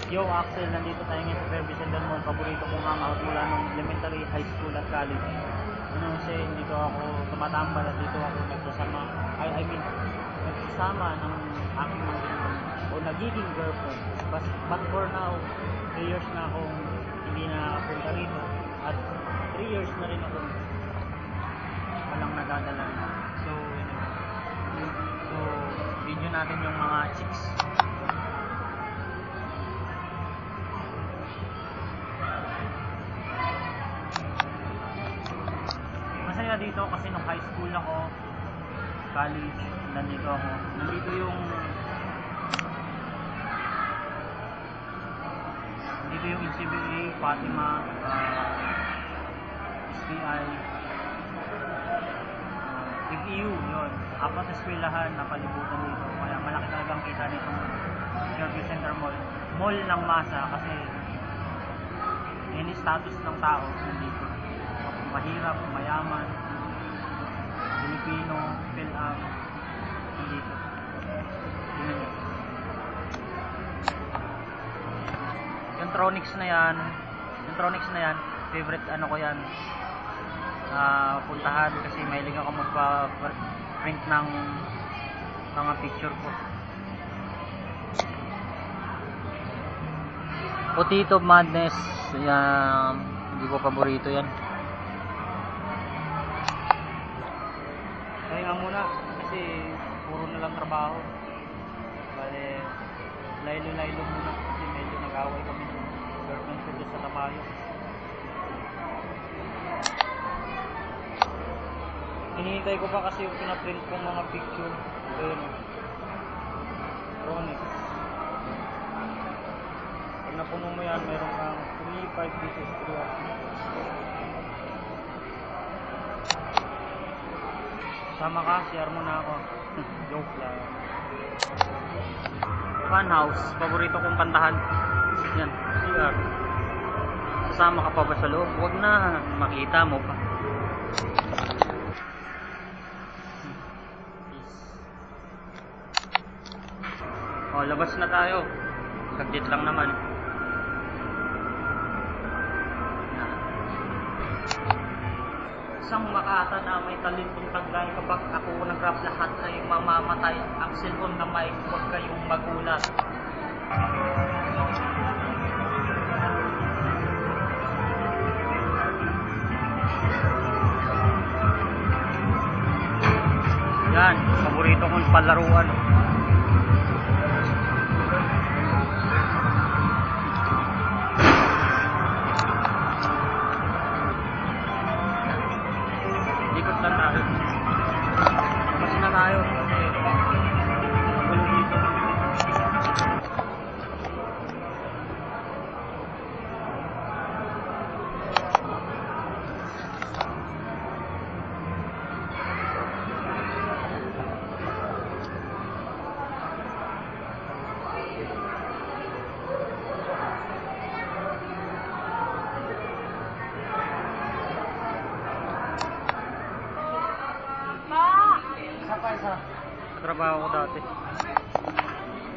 Yo, Axel, nandito tayo ngayon sa Fairview Del Monte, paborito kong hangout mula nung elementary, high school at college. Kasi dito ako tumatambal at dito ako nagsasama, nagsasama ng aking o nagiging girlfriend. But for now, 3 years na akong hindi na nakapunta rito at 3 years na rin akong walang nadadala. So video natin yung mga chicks. Masaya dito kasi nung high school ako, college, nandito ako. Nandito yung NCBA, Fatima, SPI, FEU, yun. Apat na eskwelahan na palibutan dito. Kaya malaki talagang kita nitong Fairview Center Mall. Mall ng masa kasi any status ng tao nandito. Mahirap, mayaman, Pilipino, Phil-Am, nandito. Tingnan nyo. Yung Tronix na yan, favorite ano ko yan, puntahan kasi mahilig ako magpa-print ng mga picture ko. Potato Madness, yan, hindi ko paborito yan. Kaya nga muna kasi puro na lang trabaho. Bale, laylo muna kasi medyo nag-away kami ng girlfriend ko sa Tabayo. Hinihintay ko pa kasi yung pinaprint kong mga picture. Ayun, Ronix. Pag napuno mo yan, mayroon kang 3-5 pieces. Sama ka, share mo na ako. Joke lang. Funhouse, paborito kong kantahan. Yan, CR. Sasama ka pa ba sa loob? Huwag na, makita mo pa. O, labas na tayo. Saglit lang naman. Isang makata na may talentong taglay. Kapag ako nag-rap, lahat ay mamamatay. Ang cellphone na mic, huwag kayong magulat. Yan, paborito kong palaruan. Ikot lang tayo. Mas na tayo. Gulo dito. Trabaho ko dati.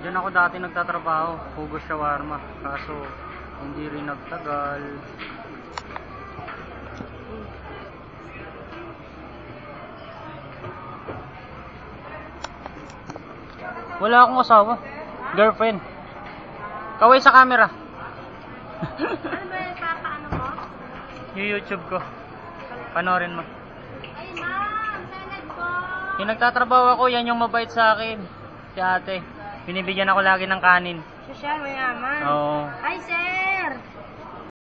Diyan ako dati nagtatrabaho, Hugo Shawarma. Kaso hindi rin nagtagal. Wala akong asawa. Girlfriend. Kaway sa camera. Ano ba yung papaano mo? Yung YouTube ko. Panorin mo. Ay ma'am, salad po. Yung nagtatrabaho ako, yan yung mabait sa akin. Si ate. Binibigyan ako lagi ng kanin. Social, mayaman. Oo. Hi sir!